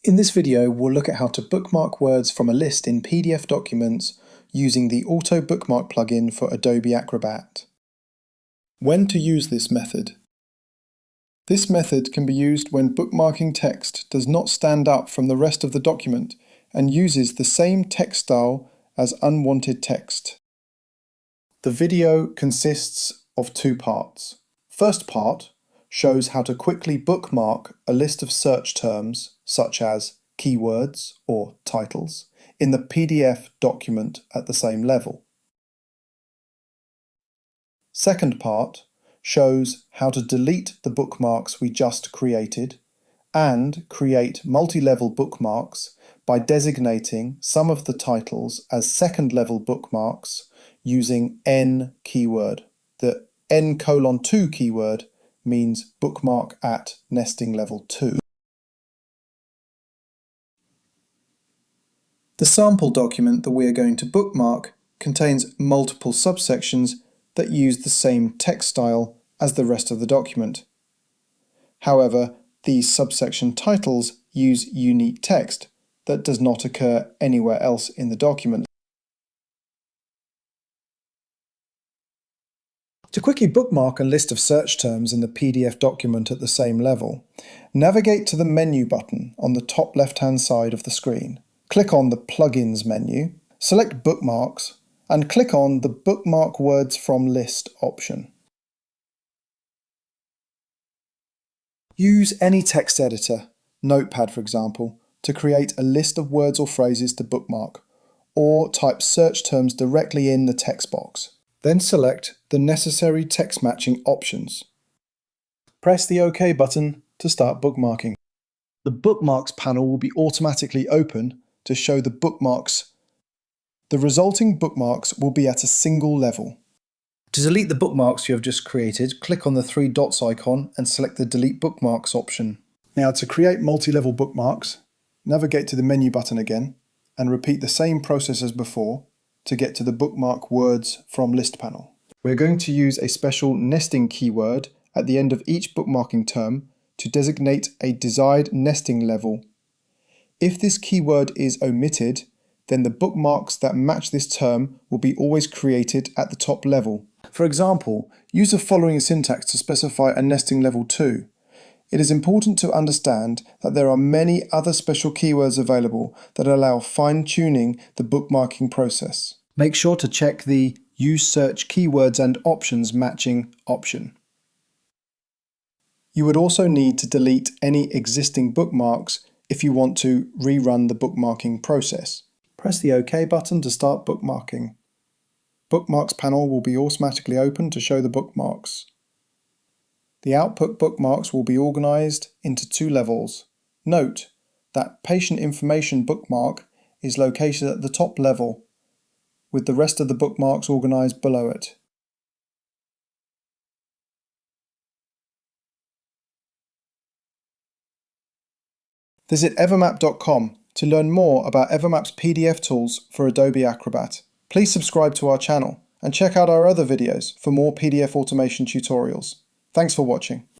In this video, we'll look at how to bookmark words from a list in PDF documents using the AutoBookmark plugin for Adobe Acrobat. When to use this method? This method can be used when bookmarking text does not stand up from the rest of the document and uses the same text style as unwanted text. The video consists of two parts. First part shows how to quickly bookmark a list of search terms such as keywords or titles in the PDF document at the same level. Second part shows how to delete the bookmarks we just created and create multi-level bookmarks by designating some of the titles as second-level bookmarks using N keyword. The N:2 keyword means bookmark at nesting level 2. The sample document that we are going to bookmark contains multiple subsections that use the same text style as the rest of the document. However, these subsection titles use unique text that does not occur anywhere else in the document. To quickly bookmark a list of search terms in the PDF document at the same level, navigate to the menu button on the top left-hand side of the screen. Click on the Plugins menu, select Bookmarks, and click on the Bookmark Words from List option. Use any text editor, Notepad for example, to create a list of words or phrases to bookmark, or type search terms directly in the text box. Then select the necessary text matching options. Press the OK button to start bookmarking. The Bookmarks panel will be automatically open to show the bookmarks. The resulting bookmarks will be at a single level. To delete the bookmarks you have just created, click on the three dots icon and select the Delete Bookmarks option. Now to create multi-level bookmarks, navigate to the menu button again and repeat the same process as before to get to the Bookmark Words from List panel. We're going to use a special nesting keyword at the end of each bookmarking term to designate a desired nesting level. If this keyword is omitted, then the bookmarks that match this term will be always created at the top level. For example, use the following syntax to specify a nesting level 2. It is important to understand that there are many other special keywords available that allow fine-tuning the bookmarking process. Make sure to check the Use Search Keywords and Options Matching option. You would also need to delete any existing bookmarks if you want to rerun the bookmarking process. Press the OK button to start bookmarking. Bookmarks panel will be automatically open to show the bookmarks. The output bookmarks will be organized into two levels. Note that Patient Information bookmark is located at the top level, with the rest of the bookmarks organized below it. Visit evermap.com to learn more about Evermap's PDF tools for Adobe Acrobat. Please subscribe to our channel and check out our other videos for more PDF automation tutorials. Thanks for watching.